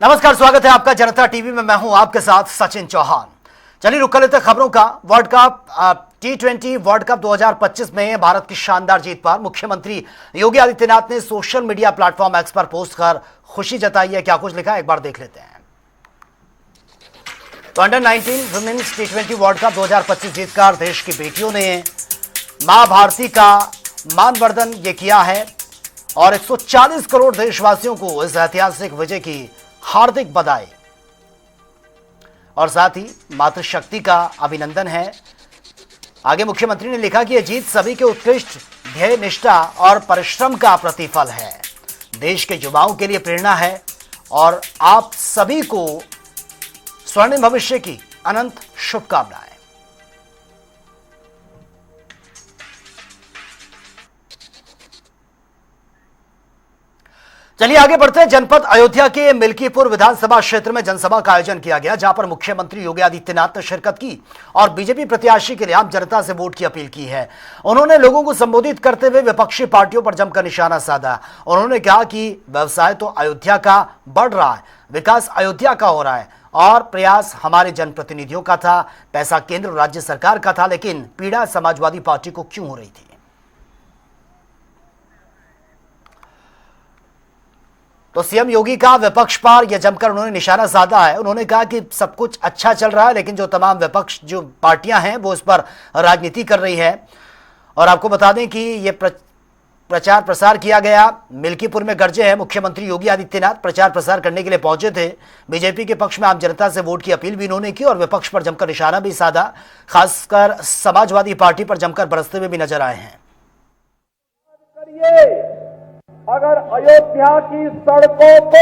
नमस्कार, स्वागत है आपका जनता टीवी में। मैं हूं आपके साथ सचिन चौहान। चलिए रुक कर लेते हैं खबरों का। World cup T20 world cup 2025 में भारत की शानदार जीत पर मुख्यमंत्री योगी आदित्यनाथ ने सोशल मीडिया प्लेटफॉर्म एक्स पर पोस्ट कर खुशी जताई है। क्या कुछ लिखा है, एक बार देख लेते हैं। तो under 19 women's T20 world cup 2025 जीतकर देश की बेटियों ने मां भारती का मानवर्धन ये किया है और 140 करोड़ देशवासियों को इस ऐतिहासिक विजय की हार्दिक बधाई और साथ ही मातृशक्ति का अभिनंदन है। आगे मुख्यमंत्री ने लिखा कि यह जीत सभी के उत्कृष्ट ध्येय निष्ठा और परिश्रम का प्रतिफल है, देश के युवाओं के लिए प्रेरणा है और आप सभी को स्वर्णिम भविष्य की अनंत शुभकामनाएं। चलिए आगे बढ़ते हैं। जनपद अयोध्या के मिल्कीपुर विधानसभा क्षेत्र में जनसभा का आयोजन किया गया, जहां पर मुख्यमंत्री योगी आदित्यनाथ ने शिरकत की और बीजेपी प्रत्याशी के लिए आम जनता से वोट की अपील की है। उन्होंने लोगों को संबोधित करते हुए विपक्षी पार्टियों पर जमकर निशाना साधा। उन्होंने कहा कि व्यवसाय तो अयोध्या का बढ़ रहा है, विकास अयोध्या का हो रहा है और प्रयास हमारे जनप्रतिनिधियों का था, पैसा केंद्र और राज्य सरकार का था, लेकिन पीड़ा समाजवादी पार्टी को क्यों हो रही थी। तो सीएम योगी का विपक्ष पर यह जमकर उन्होंने निशाना साधा है। उन्होंने कहा कि सब कुछ अच्छा चल रहा है, लेकिन जो तमाम विपक्ष जो पार्टियां हैं वो इस पर राजनीति कर रही है। और आपको बता दें कि ये प्रचार प्रसार किया गया मिल्कीपुर में गरजे है। मुख्यमंत्री योगी आदित्यनाथ प्रचार प्रसार करने के लिए पहुंचे थे। बीजेपी के पक्ष में आम जनता से वोट की अपील भी इन्होंने की और विपक्ष पर जमकर निशाना भी साधा, खासकर समाजवादी पार्टी पर जमकर बरसते हुए भी नजर आए हैं। अगर अयोध्या की सड़कों को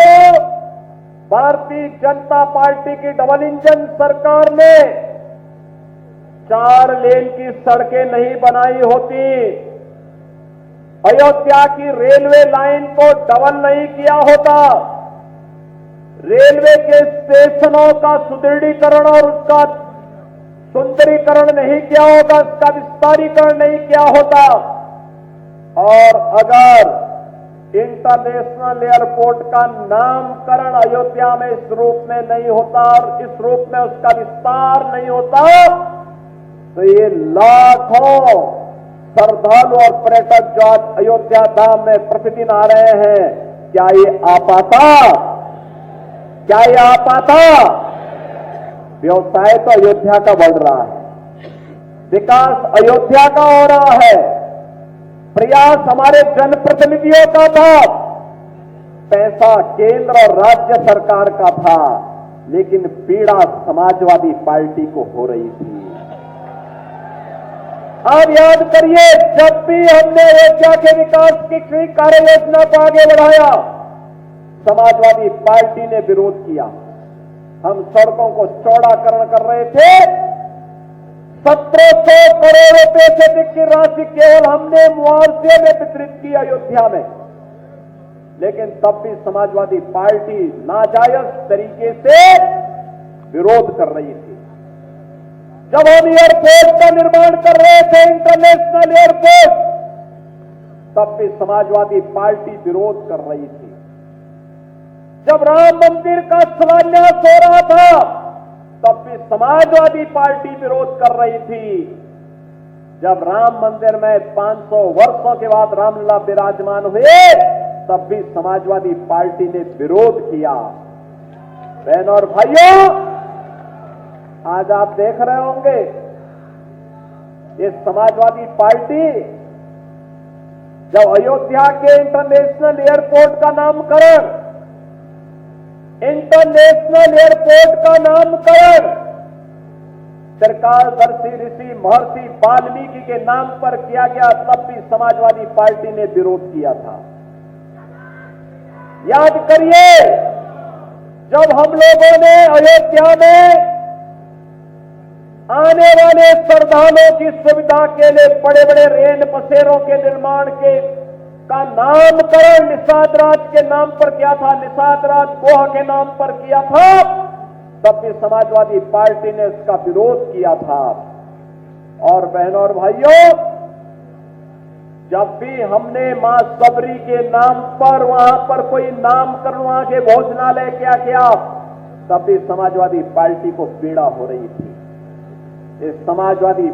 भारतीय जनता पार्टी की डबल इंजन सरकार ने 4 लेन की सड़कें नहीं बनाई होती, अयोध्या की रेलवे लाइन को डबल नहीं किया होता, रेलवे के स्टेशनों का सुदृढ़ीकरण और उसका सुंदरीकरण नहीं किया होगा, उसका विस्तारीकरण नहीं किया होता, और अगर इंटरनेशनल एयरपोर्ट का नामकरण अयोध्या में इस रूप में नहीं होता और इस रूप में उसका विस्तार नहीं होता, तो ये लाखों श्रद्धालु और पर्यटक जो आज अयोध्या धाम में प्रतिदिन आ रहे हैं, क्या ये आ पाता? क्या ये आ पाता? व्यवसाय तो अयोध्या का बढ़ रहा है, विकास अयोध्या का हो रहा है, प्रयास हमारे जनप्रतिनिधियों का था, पैसा केंद्र और राज्य सरकार का था, लेकिन पीड़ा समाजवादी पार्टी को हो रही थी। आप याद करिए, जब भी हमने अयोध्या के विकास की कार्य योजना को आगे बढ़ाया, समाजवादी पार्टी ने विरोध किया। हम सड़कों को चौड़ाकरण कर रहे थे, 1700 करोड़ रुपए से अधिक की राशि केवल हमने मुआवजे में वितरित की अयोध्या में, लेकिन तब भी समाजवादी पार्टी नाजायज तरीके से विरोध कर रही थी। जब हम एयरपोर्ट का निर्माण कर रहे थे, इंटरनेशनल एयरपोर्ट, तब भी समाजवादी पार्टी विरोध कर रही थी। जब राम मंदिर का शिलान्यास हो रहा था, तब भी समाजवादी पार्टी विरोध कर रही थी। जब राम मंदिर में 500 वर्षों के बाद रामलला विराजमान हुए, तब भी समाजवादी पार्टी ने विरोध किया। बहनों और भाइयों, आज आप देख रहे होंगे ये समाजवादी पार्टी जब अयोध्या के इंटरनेशनल एयरपोर्ट का नामकरण त्रिकालदर्शी ऋषि महर्षि वाल्मीकि के नाम पर किया गया, तब भी समाजवादी पार्टी ने विरोध किया था। याद करिए, जब हम लोगों ने अयोध्या में आने वाले श्रद्धालुओं की सुविधा के लिए बड़े बड़े रेल बसेरों के निर्माण का नामकरण निषाद राज के नाम पर किया था, निषाद राज गोहा के नाम पर किया था, तब भी समाजवादी पार्टी ने इसका विरोध किया था। और बहनों और भाइयों, जब भी हमने मां सबरी के नाम पर वहां पर कोई नामकरण वहां के भोजनालय क्या किया, तब भी समाजवादी पार्टी को पीड़ा हो रही थी। इस समाजवादी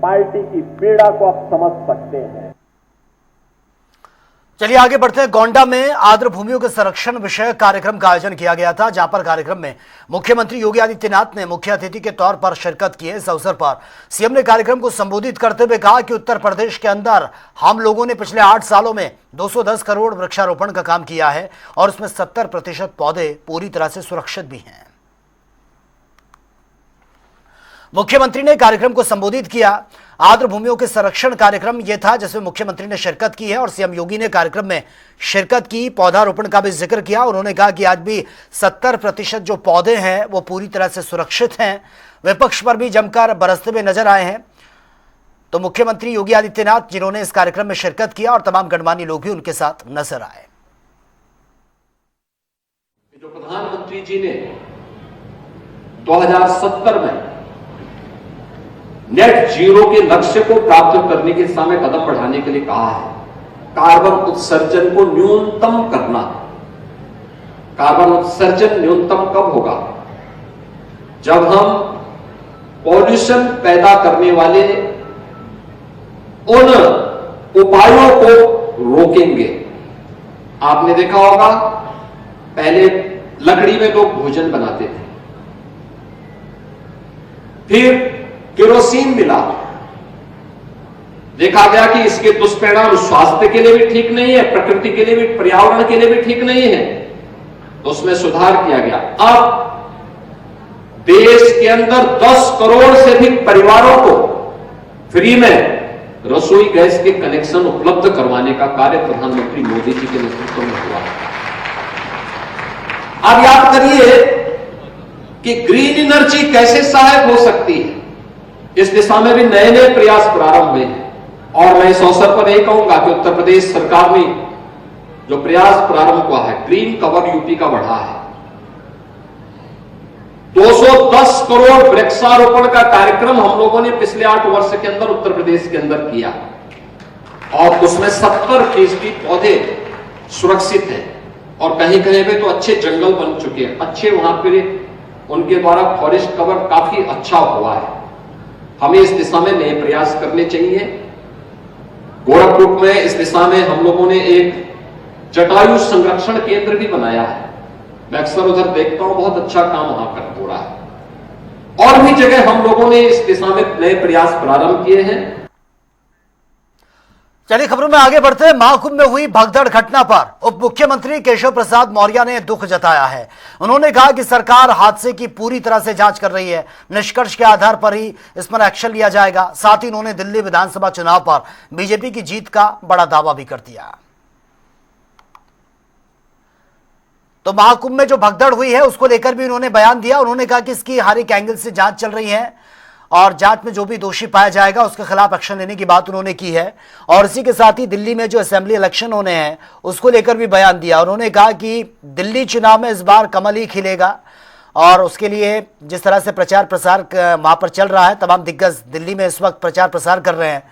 पार्टी की पीड़ा को आप समझ सकते हैं। चलिए आगे बढ़ते हैं। गोंडा में आर्द्र भूमियों के संरक्षण विषय कार्यक्रम का आयोजन किया गया था, जहां पर कार्यक्रम में मुख्यमंत्री योगी आदित्यनाथ ने मुख्य अतिथि के तौर पर शिरकत की। इस अवसर पर सीएम ने कार्यक्रम को संबोधित करते हुए कहा कि उत्तर प्रदेश के अंदर हम लोगों ने पिछले 8 सालों में 210 करोड़ वृक्षारोपण का काम किया है और उसमें 70% पौधे पूरी तरह से सुरक्षित भी हैं। मुख्यमंत्री ने कार्यक्रम को संबोधित किया। आर्द्र भूमियों के संरक्षण कार्यक्रम यह था जिसमें मुख्यमंत्री ने शिरकत की है और सीएम योगी ने कार्यक्रम में शिरकत की, पौधारोपण का भी जिक्र किया। उन्होंने कहा कि आज भी 70% जो पौधे हैं वो पूरी तरह से सुरक्षित हैं। विपक्ष पर भी जमकर बरसते हुए नजर आए हैं। तो मुख्यमंत्री योगी आदित्यनाथ जिन्होंने इस कार्यक्रम में शिरकत किया और तमाम गणमान्य लोग भी उनके साथ नजर आए। जो प्रधानमंत्री जी ने 2070 में नेट जीरो के लक्ष्य को प्राप्त करने के समय कदम बढ़ाने के लिए कहा है। कार्बन उत्सर्जन को न्यूनतम करना है। कार्बन उत्सर्जन न्यूनतम कब होगा? जब हम पॉल्यूशन पैदा करने वाले उन उपायों को रोकेंगे। आपने देखा होगा पहले लकड़ी में लोग भोजन बनाते थे, फिर केरोसिन मिला, देखा गया कि इसके दुष्परिणाम स्वास्थ्य के लिए भी ठीक नहीं है, प्रकृति के लिए भी, पर्यावरण के लिए भी ठीक नहीं है, तो उसमें सुधार किया गया। अब देश के अंदर 10 करोड़ से अधिक परिवारों को फ्री में रसोई गैस के कनेक्शन उपलब्ध करवाने का कार्य प्रधानमंत्री मोदी जी के नेतृत्व में हुआ। अब याद करिए कि ग्रीन एनर्जी कैसे सहायक हो सकती है। इस दिशा में भी नए नए प्रयास प्रारंभ हुए हैं और मैं इस अवसर पर यही कहूंगा कि उत्तर प्रदेश सरकार ने जो प्रयास प्रारंभ हुआ है, ग्रीन कवर यूपी का बढ़ा है। 210 करोड़ वृक्षारोपण का कार्यक्रम हम लोगों ने पिछले 8 वर्ष के अंदर उत्तर प्रदेश के अंदर किया और उसमें 70% पौधे सुरक्षित हैं और कहीं कहीं पे तो अच्छे जंगल बन चुके हैं। अच्छे वहां पे उनके द्वारा फॉरेस्ट कवर काफी अच्छा हुआ है। हमें इस दिशा में नए प्रयास करने चाहिए। गोरखपुर में इस दिशा में हम लोगों ने एक जटायु संरक्षण केंद्र भी बनाया है। मैं अक्सर उधर देखता हूं, बहुत अच्छा काम वहां पर हो रहा है। और भी जगह हम लोगों ने इस दिशा में नए प्रयास प्रारंभ किए हैं। चलिए खबरों में आगे बढ़ते हैं। महाकुंभ में हुई भगदड़ घटना पर उप मुख्यमंत्री केशव प्रसाद मौर्य ने दुख जताया है। उन्होंने कहा कि सरकार हादसे की पूरी तरह से जांच कर रही है, निष्कर्ष के आधार पर ही इस पर एक्शन लिया जाएगा। साथ ही उन्होंने दिल्ली विधानसभा चुनाव पर बीजेपी की जीत का बड़ा दावा भी कर दिया। तो महाकुंभ में जो भगदड़ हुई है उसको लेकर भी उन्होंने बयान दिया। उन्होंने कहा कि इसकी हर एक एंगल से जांच चल रही है और जांच में जो भी दोषी पाया जाएगा उसके खिलाफ एक्शन लेने की बात उन्होंने की है। और इसी के साथ ही दिल्ली में जो असेंबली इलेक्शन होने हैं उसको लेकर भी बयान दिया। उन्होंने कहा कि दिल्ली चुनाव में इस बार कमल ही खिलेगा और उसके लिए जिस तरह से प्रचार प्रसार वहां पर चल रहा है, तमाम दिग्गज दिल्ली में इस वक्त प्रचार प्रसार कर रहे हैं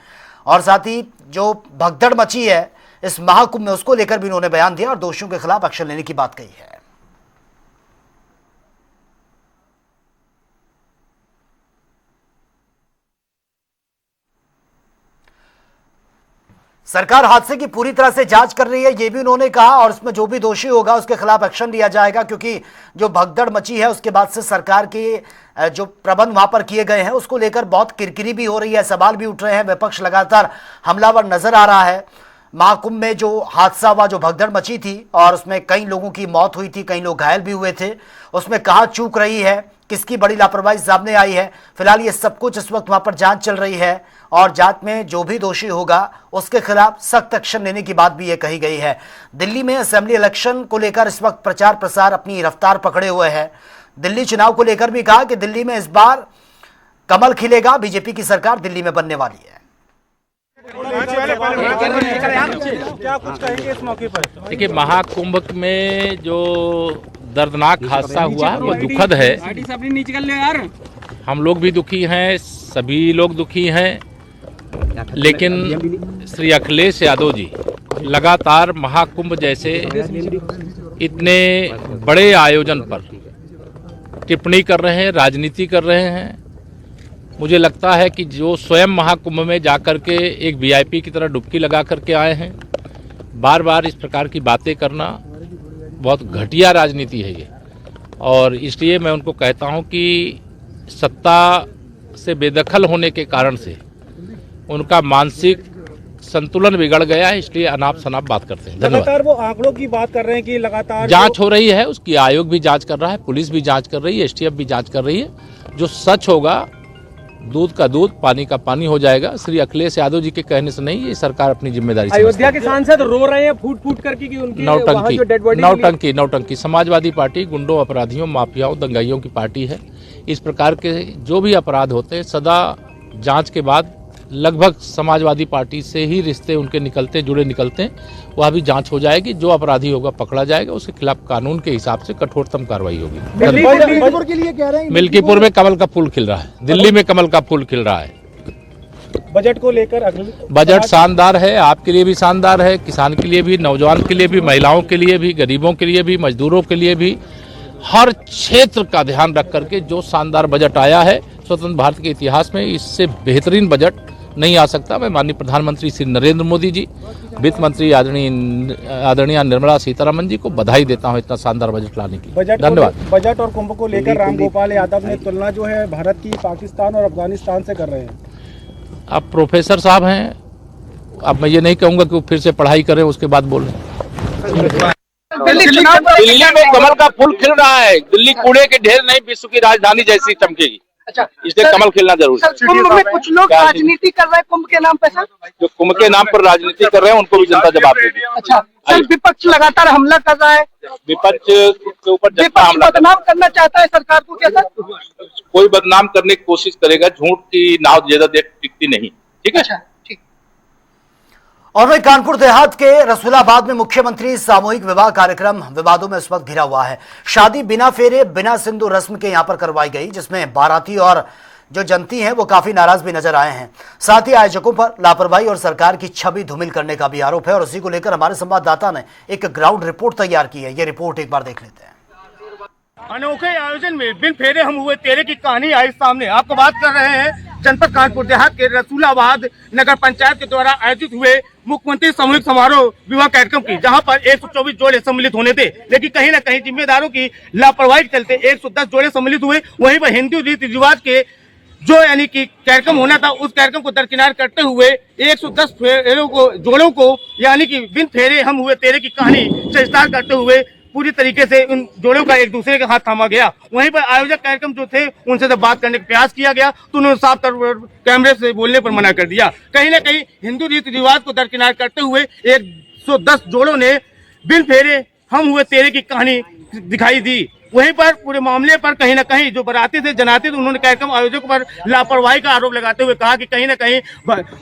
और साथ ही जो भगदड़ मची है इस महाकुंभ में उसको लेकर भी उन्होंने बयान दिया और दोषियों के खिलाफ एक्शन लेने की बात कही है। सरकार हादसे की पूरी तरह से जांच कर रही है, यह भी उन्होंने कहा और इसमें जो भी दोषी होगा उसके खिलाफ एक्शन लिया जाएगा, क्योंकि जो भगदड़ मची है उसके बाद से सरकार के जो प्रबंध वहां पर किए गए हैं उसको लेकर बहुत किरकिरी भी हो रही है, सवाल भी उठ रहे हैं। विपक्ष लगातार हमलावर नजर आ रहा है। महाकुंभ में जो हादसा हुआ, जो भगदड़ मची थी और उसमें कई लोगों की मौत हुई थी, कई लोग घायल भी हुए थे, उसमें कहां चूक रही है, किसकी बड़ी लापरवाही सामने आई है, फिलहाल ये सब कुछ इस वक्त वहां पर जांच चल रही है और जांच में जो भी दोषी होगा उसके खिलाफ सख्त एक्शन लेने की बात भी ये कही गई है। दिल्ली में असेंबली इलेक्शन को लेकर इस वक्त प्रचार प्रसार अपनी रफ्तार पकड़े हुए है। दिल्ली चुनाव को लेकर भी कहा कि दिल्ली में इस बार कमल खिलेगा, बीजेपी की सरकार दिल्ली में बनने वाली है। क्या कुछ कहेंगे इस मौके पर? देखिए, महाकुंभ में जो दर्दनाक हादसा हुआ वो दुखद है। हम लोग भी दुखी हैं, सभी लोग दुखी हैं लेकिन श्री अखिलेश यादव जी लगातार महाकुंभ जैसे इतने बड़े आयोजन पर टिप्पणी कर रहे हैं, राजनीति कर रहे हैं। मुझे लगता है कि जो स्वयं महाकुंभ में जाकर के एक वीआईपी की तरह डुबकी लगा करके आए हैं, बार बार इस प्रकार की बातें करना बहुत घटिया राजनीति है ये। और इसलिए मैं उनको कहता हूं कि सत्ता से बेदखल होने के कारण से उनका मानसिक संतुलन बिगड़ गया है, इसलिए अनाप शनाप बात करते हैं। लगातार वो आंकड़ों की बात कर रहे हैं कि लगातार जांच हो रही है, उसकी आयोग भी जांच कर रहा है, पुलिस भी जांच कर रही है, एसटीएफ भी जांच कर रही है। जो सच होगा, दूध का दूध, पानी का पानी हो जाएगा। श्री अखिलेश यादव जी के कहने से नहीं, ये सरकार अपनी जिम्मेदारी अयोध्या के सांसद रो रहे हैं फूट फूट करके कि उनकी वहां जो डेड बॉडी नौटंकी। समाजवादी पार्टी गुंडों, अपराधियों, माफियाओं, दंगाइयों की पार्टी है। इस प्रकार के जो भी अपराध होते हैं, सदा जांच के बाद लगभग समाजवादी पार्टी से ही रिश्ते उनके जुड़े निकलते हैं। वह भी जांच हो जाएगी, जो अपराधी होगा पकड़ा जाएगा, उसके खिलाफ कानून के हिसाब से कठोरतम कार्रवाई होगी। मिल्कीपुर के लिए कह रहे हैं, मिल्कीपुर में कमल का फूल खिल रहा है, दिल्ली में कमल का फूल खिल रहा है। बजट को लेकर बजट शानदार है, आपके लिए भी शानदार है, किसान के लिए भी, नौजवान के लिए भी, महिलाओं के लिए भी, गरीबों के लिए भी, मजदूरों के लिए भी, हर क्षेत्र का ध्यान रख करके जो शानदार बजट आया है स्वतंत्र भारत के इतिहास में, इससे बेहतरीन बजट नहीं आ सकता। मैं माननीय प्रधानमंत्री श्री नरेंद्र मोदी जी, वित्त मंत्री आदरणीय निर्मला सीतारमन जी को बधाई देता हूं इतना शानदार बजट लाने की। धन्यवाद। बजट और कुंभ को लेकर रामगोपाल यादव ने तुलना जो है भारत की पाकिस्तान और अफगानिस्तान से कर रहे हैं। अब प्रोफेसर साहब हैं, अब मैं ये नहीं कहूंगा कि वो फिर से पढ़ाई करें उसके बाद बोलें। दिल्ली में कमल का फूल खिल रहा है। दिल्ली कूड़े के ढेर नहीं, विश्व की राजधानी जैसी चमकेगी। अच्छा, इसलिए कमल खिलना जरूरी है। कुंभ में कुछ लोग राजनीति कर रहे हैं कुंभ के नाम पे सर। जो कुंभ के नाम पर राजनीति कर रहे हैं उनको भी जनता जवाब देगी। अच्छा सर, विपक्ष लगातार हमला कर रहा है, विपक्ष के ऊपर जनता हमला बदनाम करना चाहता है सरकार को, क्या सर? कोई बदनाम करने की कोशिश करेगा, झूठ की नाव ज्यादा देर टिकती नहीं। ठीक है। और वहीं कानपुर देहात के रसूलाबाद में मुख्यमंत्री सामूहिक विवाह कार्यक्रम विवादों में इस वक्त घिरा हुआ है। शादी बिना फेरे, बिना सिंदूर रस्म के यहां पर करवाई गई, जिसमें बाराती और जो जनती हैं वो काफी नाराज भी नजर आए हैं। साथ ही आयोजकों पर लापरवाही और सरकार की छवि धूमिल करने का भी आरोप है। और उसी को लेकर हमारे संवाददाता ने एक ग्राउंड रिपोर्ट तैयार की है। ये रिपोर्ट एक बार देख लेते हैं। अनोखे आयोजन में बिन फेरे हम हुए तेरे की कहानी आई सामने। आपको बात कर रहे हैं जनपद कानपुर देहात के रसूलाबाद नगर पंचायत के द्वारा आयोजित हुए मुख्यमंत्री सामूहिक समारोह विवाह कार्यक्रम की, जहां पर 124 जोड़े सम्मिलित होने थे, लेकिन कहीं न कहीं जिम्मेदारों की लापरवाही के चलते 110 जोड़े सम्मिलित हुए। वहीं पर हिंदू रीति रिवाज के जो यानी कि कार्यक्रम होना था, उस कार्यक्रम को दरकिनार करते हुए 110 जोड़ों को यानी कि बिन फेरे हम हुए तेरे की कहानी से विस्तार करते हुए पूरी तरीके से उन जोड़ों का एक दूसरे के हाथ थामा गया। वहीं पर आयोजक कार्यक्रम जो थे उनसे जब बात करने का प्रयास किया गया तो उन्होंने साफ तौर पर कैमरे से बोलने पर मना कर दिया। कहीं ना कहीं हिंदू रीति रिवाज को दरकिनार करते हुए 110 जोड़ों ने बिन फेरे हम हुए तेरे की कहानी दिखाई दी। वहीं पर पूरे मामले पर कहीं ना कहीं जो बराती थे, जनाते थे, उन्होंने कार्यक्रम आयोजकों पर लापरवाही का आरोप लगाते हुए कहा कि कहीं ना कहीं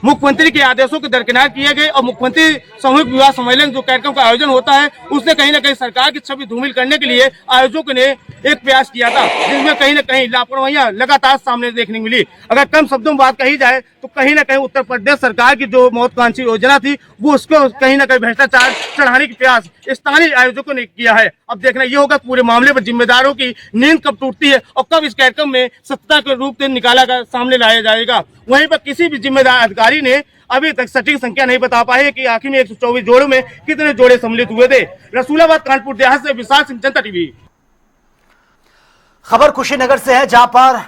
मुख्यमंत्री के आदेशों को दरकिनार किए गए और मुख्यमंत्री सामूहिक विवाह सम्मेलन जो कार्यक्रम का आयोजन होता है उससे कहीं ना कहीं सरकार की छवि धूमिल करने के लिए आयोजकों ने एक प्रयास किया था, जिसमें कहीं ना कहीं लापरवाहियां लगातार सामने देखने को मिली। अगर कम शब्दों में बात कही जाए तो कहीं ना कहीं उत्तर प्रदेश सरकार की जो महत्वाकांक्षी योजना थी वो उसको कहीं ना कहीं भ्रष्टाचार चढ़ाने की प्रयास स्थानीय आयोजकों ने किया है। अब देखना ये होगा पूरे मामले पर जिम्मेदारों की नींद कब टूटती है और कब इस कार्यक्रम में सत्ता के रूप से निकाला कर सामने लाया जाएगा। वहीं पर किसी भी जिम्मेदार अधिकारी ने अभी तक सटीक संख्या नहीं बता पाए कि आखिर में 124 जोड़ों में कितने जोड़े सम्मिलित हुए थे। रसूलाबाद कानपुर देहात से विशाल सिंह, जनता टीवी। खबर कुशीनगर से है, जहां पर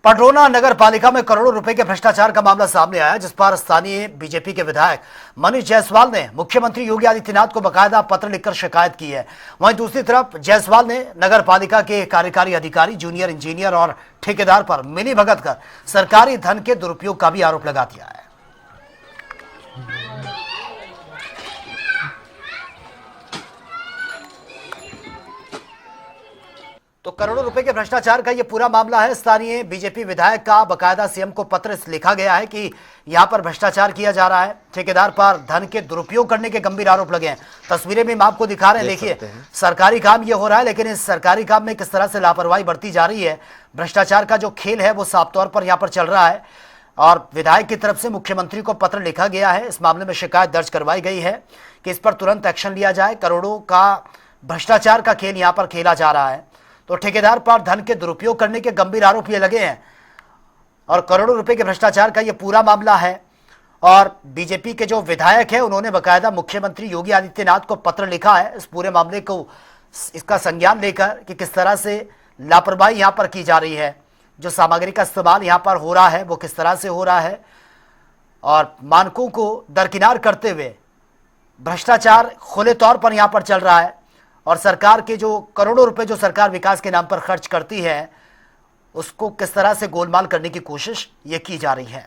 पडरौना नगर पालिका में करोड़ों रुपए के भ्रष्टाचार का मामला सामने आया, जिस पर स्थानीय बीजेपी के विधायक मनीष जायसवाल ने मुख्यमंत्री योगी आदित्यनाथ को बकायदा पत्र लिखकर शिकायत की है। वहीं दूसरी तरफ जायसवाल ने नगर पालिका के कार्यकारी अधिकारी, जूनियर इंजीनियर और ठेकेदार पर मिलीभगत कर सरकारी धन के दुरुपयोग का भी आरोप लगा दिया है। तो करोड़ों रुपए के भ्रष्टाचार का यह पूरा मामला है। स्थानीय बीजेपी विधायक का बकायदा सीएम को पत्र लिखा गया है कि यहां पर भ्रष्टाचार किया जा रहा है, ठेकेदार पर धन के दुरुपयोग करने के गंभीर आरोप लगे हैं। तस्वीरें भी हम आपको दिखा रहे हैं, देखिए सरकारी काम ये हो रहा है, लेकिन इस सरकारी काम में किस तरह से लापरवाही बरती जा रही है, भ्रष्टाचार का जो खेल है वो साफ तौर पर यहां पर चल रहा है। और विधायक की तरफ से मुख्यमंत्री को पत्र लिखा गया है। इस मामले में शिकायत दर्ज करवाई गई है कि इस पर तुरंत एक्शन लिया जाए। करोड़ों का भ्रष्टाचार का खेल यहां पर खेला जा रहा है। तो ठेकेदार पर धन के दुरुपयोग करने के गंभीर आरोप ये लगे हैं और करोड़ों रुपए के भ्रष्टाचार का ये पूरा मामला है। और बीजेपी के जो विधायक है उन्होंने बकायदा मुख्यमंत्री योगी आदित्यनाथ को पत्र लिखा है इस पूरे मामले को, इसका संज्ञान लेकर कि किस तरह से लापरवाही यहां पर की जा रही है, जो सामग्री का इस्तेमाल यहां पर हो रहा है वो किस तरह से हो रहा है और मानकों को दरकिनार करते हुए भ्रष्टाचार खुले तौर पर यहां पर चल रहा है। और सरकार के जो करोड़ों रुपए जो सरकार विकास के नाम पर खर्च करती है उसको किस तरह से गोलमाल करने की कोशिश ये की जा रही है।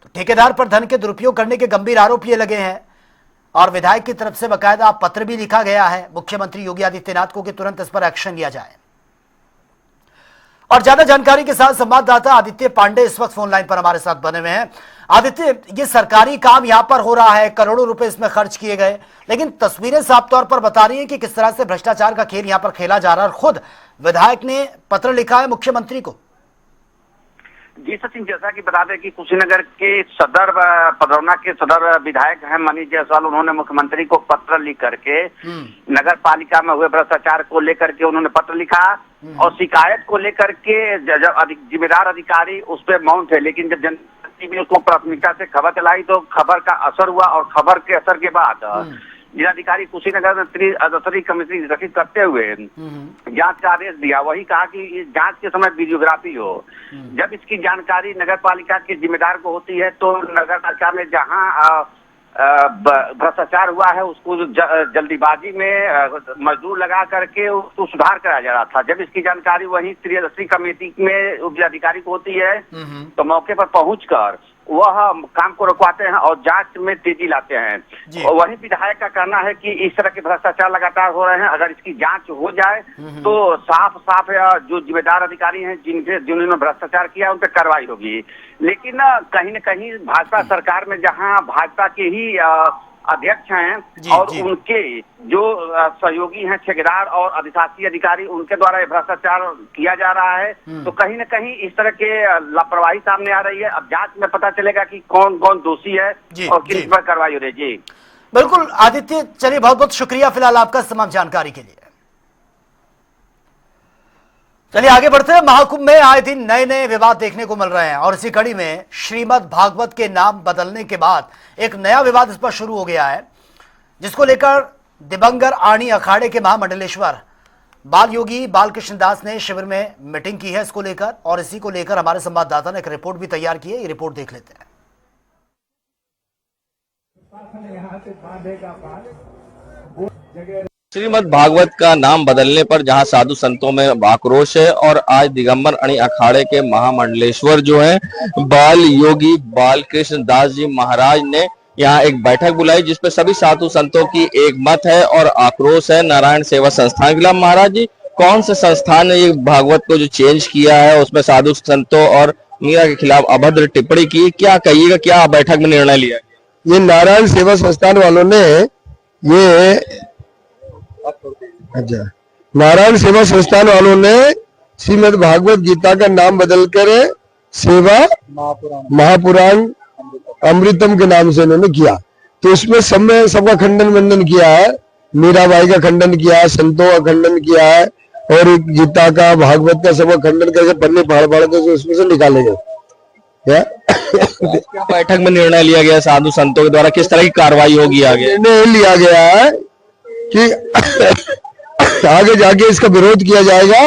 तो ठेकेदार पर धन के दुरुपयोग करने के गंभीर आरोप ये लगे हैं और विधायक की तरफ से बकायदा पत्र भी लिखा गया है मुख्यमंत्री योगी आदित्यनाथ को कि तुरंत इस पर एक्शन लिया जाए। और ज्यादा जानकारी के साथ संवाददाता आदित्य पांडे इस वक्त फोन लाइन पर हमारे साथ बने हुए हैं। आदित्य, ये सरकारी काम यहां पर हो रहा है, करोड़ों रुपए इसमें खर्च किए गए, लेकिन तस्वीरें साफ तौर पर बता रही हैं कि किस तरह से भ्रष्टाचार का खेल यहां पर खेला जा रहा है और खुद विधायक ने पत्र लिखा है मुख्यमंत्री को। जी सचिन, जैसा कि बता दें कि कुशीनगर के सदर पदरौना के सदर विधायक हैं मनीष जायसवाल, उन्होंने मुख्यमंत्री को पत्र लिख करके नगर पालिका में हुए भ्रष्टाचार को लेकर के उन्होंने पत्र लिखा और शिकायत को लेकर के जिम्मेदार अधिकारी उस पर मौन थे। लेकिन जब जनता में उसको प्राथमिकता से खबर चलाई तो खबर का असर हुआ और खबर के असर के बाद जिलाधिकारी कुशीनगर ने त्रिस्तरीय कमेटी गठित करते हुए जांच का आदेश दिया। वही कहा कि इस जांच के समय वीडियोग्राफी हो। जब इसकी जानकारी नगर पालिका के जिम्मेदार को होती है तो नगर पालिका में जहां भ्रष्टाचार हुआ है उसको जल्दीबाजी में मजदूर लगा करके उसको सुधार कराया जा रहा था। जब इसकी जानकारी वही त्रिस्तरीय कमेटी में उपजिलाधिकारी को होती है तो मौके पर पहुंचकर वह काम को रुकवाते हैं और जांच में तेजी लाते हैं। और वही विधायक का कहना है कि इस तरह के भ्रष्टाचार लगातार हो रहे हैं, अगर इसकी जांच हो जाए तो साफ साफ जो जिम्मेदार अधिकारी हैं जिन्होंने भ्रष्टाचार किया उन पर कार्रवाई होगी। लेकिन कहीं न कहीं भाजपा सरकार में जहां भाजपा के ही अध्यक्ष हैं और उनके जो सहयोगी हैं ठेकेदार और अधिशासी अधिकारी, उनके द्वारा भ्रष्टाचार किया जा रहा है, तो कहीं न कहीं इस तरह के लापरवाही सामने आ रही है। अब जांच में पता चलेगा कि कौन कौन दोषी है और किस पर कार्रवाई हो रही है। जी बिल्कुल आदित्य, चलिए बहुत बहुत शुक्रिया फिलहाल आपका तमाम जानकारी के लिए। चलिए आगे बढ़ते हैं। महाकुंभ में आए दिन नए नए विवाद देखने को मिल रहे हैं और इसी कड़ी में श्रीमद् भागवत के नाम बदलने के बाद एक नया विवाद इस पर शुरू हो गया है, जिसको लेकर दिवंगर आणी अखाड़े के महामंडलेश्वर बाल योगी बालकृष्ण दास ने शिविर में मीटिंग की है इसको लेकर, और इसी को लेकर हमारे संवाददाता ने एक रिपोर्ट भी तैयार की है। ये रिपोर्ट देख लेते हैं। श्रीमद् भागवत का नाम बदलने पर जहां साधु संतों में आक्रोश है और आज दिगंबर अणी अखाड़े के महामंडलेश्वर जो है बाल योगी बालकृष्ण दास जी महाराज ने यहाँ एक बैठक बुलाई जिसपे सभी साधु संतों की एक मत है और आक्रोश है नारायण सेवा संस्थान के खिलाफ। महाराज जी, कौन से संस्थान ने ये भागवत को जो चेंज किया है उसमें साधु संतों और मीरा के खिलाफ अभद्र टिप्पणी की, क्या कहिएगा, क्या बैठक में निर्णय लिया? ये नारायण सेवा संस्थान वालों ने ये नारायण सेवा संस्थान वालों ने श्रीमद् भागवत गीता का नाम बदलकर सेवा महापुराण अमृतम के नाम से इन्होंने किया। तो इसमें सबका खंडन वंदन किया है, मीराबाई का खंडन किया है, संतों का खंडन किया है और गीता का भागवत का सबका खंडन करके पन्ने फाड़ फाड़ के उसमें से निकाले गए। क्या बैठक में निर्णय लिया गया साधु संतों के द्वारा, किस तरह की कार्रवाई होगी? आगे निर्णय लिया गया है कि आगे जाके इसका विरोध किया जाएगा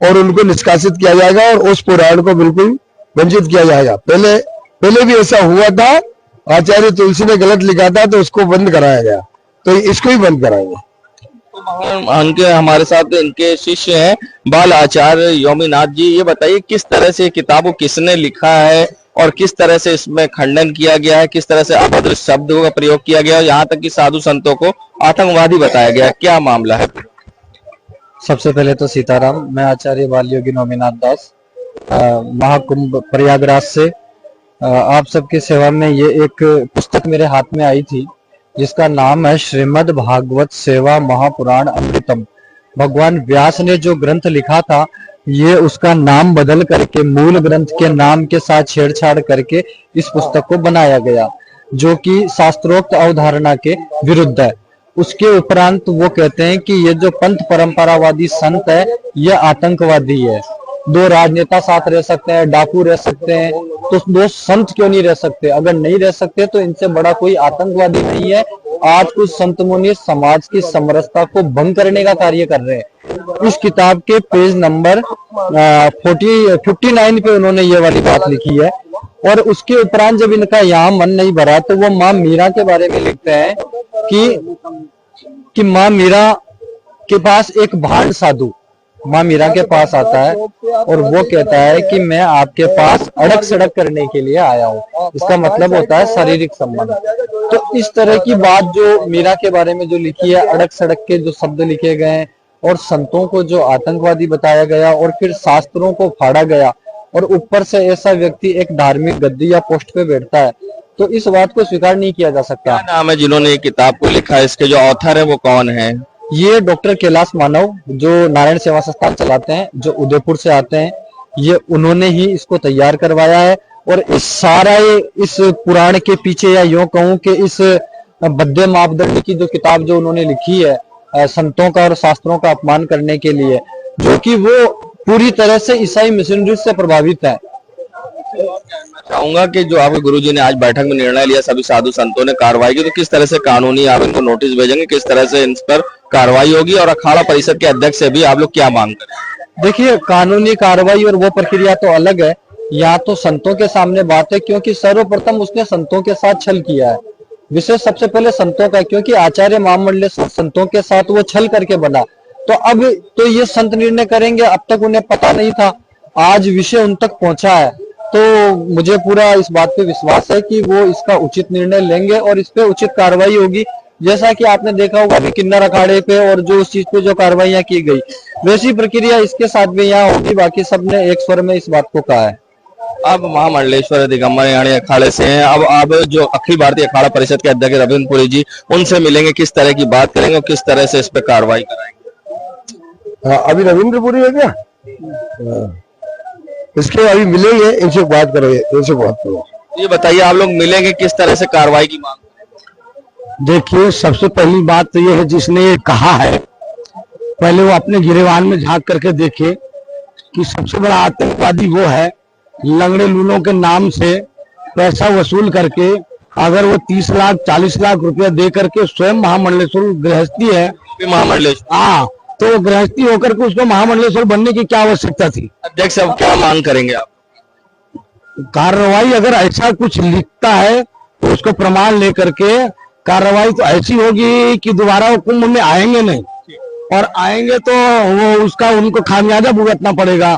और उनको निष्कासित किया जाएगा और उस पुराण को बिल्कुल वंचित किया जाएगा। पहले भी ऐसा हुआ था, आचार्य तुलसी ने गलत लिखा था तो उसको बंद कराया गया, तो इसको ही बंद कराएंगे। उनके हमारे साथ इनके शिष्य हैं बाल आचार्य योमीनाथ जी, ये बताइए किस तरह से किताबों किसने लिखा है और किस तरह से इसमें खंडन किया गया है, किस तरह से अभद्र शब्दों का प्रयोग किया गया, यहाँ तक कि साधु संतों को आतंकवादी बताया गया, क्या मामला है? सबसे पहले तो सीताराम, मैं आचार्य बाल योगी नोमीनाथ दास महाकुंभ प्रयागराज से आप सबकी सेवा में ये एक पुस्तक मेरे हाथ में आई थी जिसका नाम है श्रीमद् भागवत सेवा महापुराण अमृतम। भगवान व्यास ने जो ग्रंथ लिखा था ये उसका नाम बदल करके मूल ग्रंथ के नाम के साथ छेड़छाड़ करके इस पुस्तक को बनाया गया, जो कि शास्त्रोक्त अवधारणा के विरुद्ध है। उसके उपरांत वो कहते हैं कि ये जो पंथ परंपरावादी संत है ये आतंकवादी है। दो राजनेता साथ रह सकते हैं, डाकू रह सकते हैं, तो दो संत क्यों नहीं रह सकते? अगर नहीं रह सकते तो इनसे बड़ा कोई आतंकवादी नहीं है। आज कुछ संत मुनि समाज की समरसता को भंग करने का कार्य कर रहे हैं। इस किताब के पेज नंबर 59 पे उन्होंने ये वाली बात लिखी है। और उसके उपरांत जब इनका यहाँ मन नहीं भरा तो वो माँ मीरा के बारे में लिखते हैं कि माँ मीरा के पास एक भांड साधु माँ मीरा के पास आता है और वो कहता है कि मैं आपके पास अड़क सड़क करने के लिए आया हूँ। इसका मतलब होता है शारीरिक संबंध। तो इस तरह की बात जो मीरा के बारे में जो लिखी है, अड़क सड़क के जो शब्द लिखे गए हैं और संतों को जो आतंकवादी बताया गया और फिर शास्त्रों को फाड़ा गया और ऊपर से ऐसा व्यक्ति एक धार्मिक गद्दी या पोस्ट पे बैठता है, तो इस बात को स्वीकार नहीं किया जा सकता। क्या नाम है जिन्होंने ये किताब को लिखा है? इसके जो ऑथर है वो कौन है? ये डॉक्टर कैलाश मानव जो नारायण सेवा संस्थान चलाते हैं, जो उदयपुर से आते हैं, ये उन्होंने ही इसको तैयार करवाया है। और इस सारा इस पुराण के पीछे या यूं कहूं कि इस बद्य मापदंड की जो किताब जो उन्होंने लिखी है संतों का और शास्त्रों का अपमान करने के लिए, जो कि वो पूरी तरह से ईसाई मिशनरी से प्रभावित है। चाहूंगा कि जो आपके गुरुजी ने आज बैठक में निर्णय लिया, सभी साधु संतों ने कार्रवाई की, तो किस तरह से कानूनी आप इनको नोटिस भेजेंगे, किस तरह से इन पर कार्रवाई होगी और अखाड़ा परिषद के अध्यक्ष से भी आप लोग क्या मांग करें? देखिए, कानूनी कार्रवाई और वो प्रक्रिया तो अलग है। यहाँ तो संतों के सामने बात है, क्योंकि सर्वप्रथम उसने संतों के साथ छल किया है। विषय सबसे पहले संतों का, क्योंकि आचार्य महामंडलेश्वर संतों के साथ वो छल करके बना। तो अब तो ये संत निर्णय करेंगे, अब तक उन्हें पता नहीं था, आज विषय उन तक पहुंचा है। तो मुझे पूरा इस बात पे विश्वास है कि वो इसका उचित निर्णय लेंगे और इस पे उचित कार्रवाई होगी। जैसा कि आपने देखा होगा अभी किन्नर अखाड़े पे और जो उस चीज पे जो कार्रवाइयां की गई, वैसी प्रक्रिया इसके साथ भी यहाँ होगी। बाकी सबने एक स्वर में इस बात को कहा है। अब महामंडलेश्वर दिगंबर यानी अखाड़े से हैं, अब जो अखिल भारतीय अखाड़ा परिषद के अध्यक्ष रविंद्र पुरी जी, उनसे मिलेंगे, किस तरह की बात करेंगे और किस तरह से इस पे कार्रवाई कराएंगे? अभी रविंद्र पुरी है क्या? इसके अभी मिलेंगे, इनसे बात करोगे, इनसे बात करो। ये बताइए, आप लोग मिलेंगे, किस तरह से कार्रवाई की मांग? देखिए, सबसे पहली बात तो ये है, जिसने ये कहा है पहले वो अपने गिरेबान में झांक करके देखे कि सबसे बड़ा आतंकवादी वो है, लंगड़े लूलों के नाम से पैसा वसूल करके अगर वो 30 लाख 40 लाख रुपया दे करके स्वयं महामंडलेश्वर गृहस्थी है, महामंडलेश्वर, हाँ, तो गृहस्थी होकर के उसको महामंडलेश्वर बनने की क्या आवश्यकता थी? अध्यक्ष, अब क्या मांग करेंगे आप? कार्रवाई अगर ऐसा कुछ लिखता है तो उसको प्रमाण लेकर के कार्रवाई तो ऐसी होगी कि दोबारा वो कुंभ में आएंगे नहीं, और आएंगे तो वो उसका उनको खामियाजा भुगतना पड़ेगा।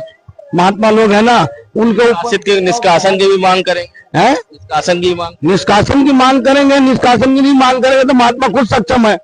महात्मा लोग है ना, उनको निष्कासन की भी मांग करेंगे, हैं? निष्कासन की मांग, निष्कासन की मांग करेंगे। निष्कासन की नहीं मांग करेंगे तो महात्मा खुद सक्षम है।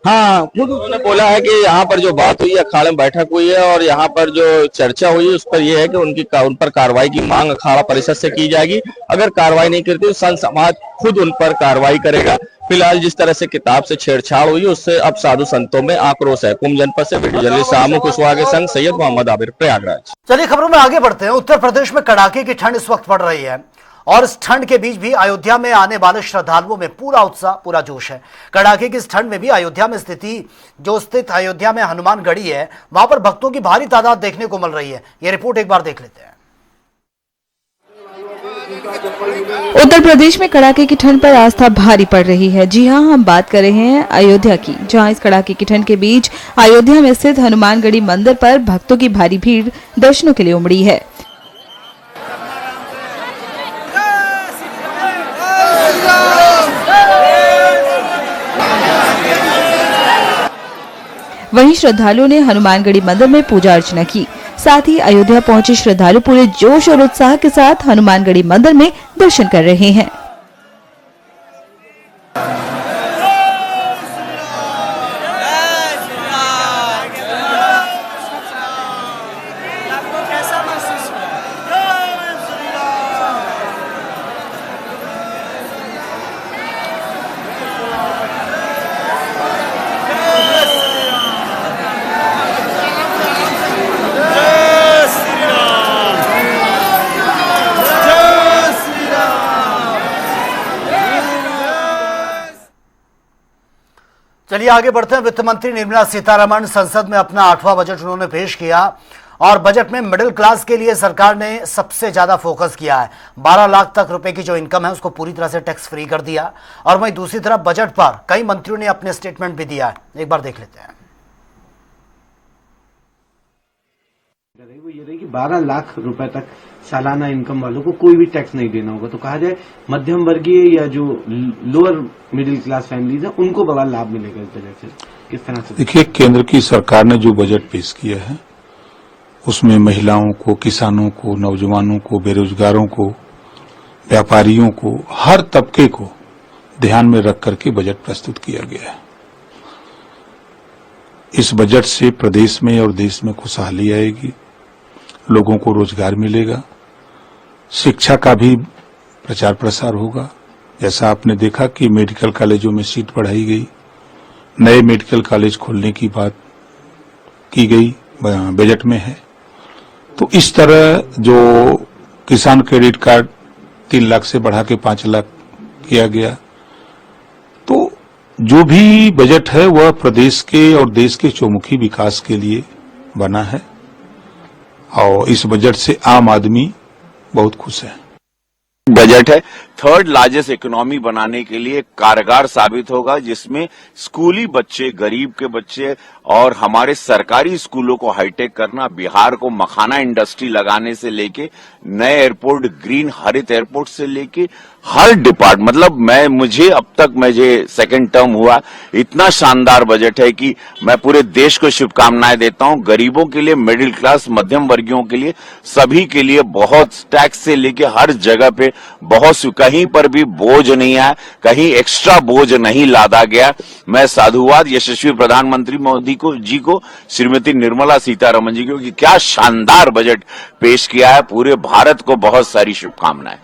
हाँ, खुद उन्होंने बोला है कि यहाँ पर जो बात हुई, अखाड़े में बैठक हुई है और यहाँ पर जो चर्चा हुई उस पर यह है कि उन पर कार्रवाई की मांग अखाड़ा परिषद से की जाएगी। अगर कार्रवाई नहीं करती तो संत समाज खुद उन पर कार्रवाई करेगा। फिलहाल जिस तरह से किताब से छेड़छाड़ हुई उससे अब साधु संतों में आक्रोश है। कुंभ जनपद से वीडियो जर्नलिस्ट सामू कुशवाहा के संग सैयद मोहम्मद आबिर, प्रयागराज। चलिए खबरों में आगे बढ़ते हैं। उत्तर प्रदेश में कड़ाके की ठंड इस वक्त पड़ रही है और इस ठंड के बीच भी अयोध्या में आने वाले श्रद्धालुओं में पूरा उत्साह, पूरा जोश है। कड़ाके की इस ठंड में भी अयोध्या में स्थित अयोध्या में हनुमान गढ़ी है, वहां पर भक्तों की भारी तादाद देखने को मिल रही है। यह रिपोर्ट एक बार देख लेते हैं। उत्तर प्रदेश में कड़ाके की ठंड पर आस्था भारी पड़ रही है। जी हां, हम बात कर रहे हैं अयोध्या की, जहां इस कड़ाके की ठंड के बीच अयोध्या में स्थित हनुमानगढ़ी मंदिर पर भक्तों की भारी भीड़ दर्शनों के लिए उमड़ी है। वहीं श्रद्धालुओं ने हनुमानगढ़ी मंदिर में पूजा अर्चना की। साथ ही अयोध्या पहुंचे श्रद्धालु पूरे जोश और उत्साह के साथ हनुमानगढ़ी मंदिर में दर्शन कर रहे हैं। चलिए आगे बढ़ते हैं। वित्त मंत्री निर्मला सीतारमण संसद में अपना 8वां बजट उन्होंने पेश किया और बजट में मिडिल क्लास के लिए सरकार ने सबसे ज्यादा फोकस किया है। 12 लाख तक रुपए की जो इनकम है उसको पूरी तरह से टैक्स फ्री कर दिया। और वहीं दूसरी तरफ बजट पर कई मंत्रियों ने अपने स्टेटमेंट भी दिया है। एक बार देख लेते हैं। वो ये रही कि 12 लाख रुपए तक सालाना इनकम वालों को कोई भी टैक्स नहीं देना होगा। तो कहा जाए मध्यम वर्गीय या जो लोअर मिडिल क्लास फैमिलीज है उनको बड़ा लाभ मिलेगा इस बजट से। किस तरह से? देखिए, केंद्र की सरकार ने जो बजट पेश किया है उसमें महिलाओं को, किसानों को, नौजवानों को, बेरोजगारों को, व्यापारियों को, हर तबके को ध्यान में रख करके बजट प्रस्तुत किया गया है। इस बजट से प्रदेश में और देश में खुशहाली आएगी, लोगों को रोजगार मिलेगा, शिक्षा का भी प्रचार प्रसार होगा। जैसा आपने देखा कि मेडिकल कॉलेजों में सीट बढ़ाई गई, नए मेडिकल कॉलेज खोलने की बात की गई बजट में है। तो इस तरह जो किसान क्रेडिट कार्ड 3 लाख से बढ़ा के 5 लाख किया गया। तो जो भी बजट है वह प्रदेश के और देश के चौमुखी विकास के लिए बना है और इस बजट से आम आदमी बहुत खुश है। बजट है थर्ड लार्जेस्ट इकोनॉमी बनाने के लिए कारगर साबित होगा, जिसमें स्कूली बच्चे, गरीब के बच्चे और हमारे सरकारी स्कूलों को हाईटेक करना, बिहार को मखाना इंडस्ट्री लगाने से लेके नए एयरपोर्ट, ग्रीन हरित एयरपोर्ट से लेके हर डिपार्टमेंट, मतलब मुझे अब तक सेकंड टर्म हुआ, इतना शानदार बजट है कि मैं पूरे देश को शुभकामनाएं देता हूं। गरीबों के लिए, मिडिल क्लास, मध्यम वर्गीयों के लिए, सभी के लिए बहुत टैक्स से लेके हर जगह पे बहुत, कहीं पर भी बोझ नहीं आया, कहीं एक्स्ट्रा बोझ नहीं लादा गया। मैं साधुवाद यशस्वी प्रधानमंत्री मोदी जी को, श्रीमती निर्मला सीतारमण जी को कि क्या शानदार बजट पेश किया है। पूरे भारत को बहुत सारी शुभकामनाएं।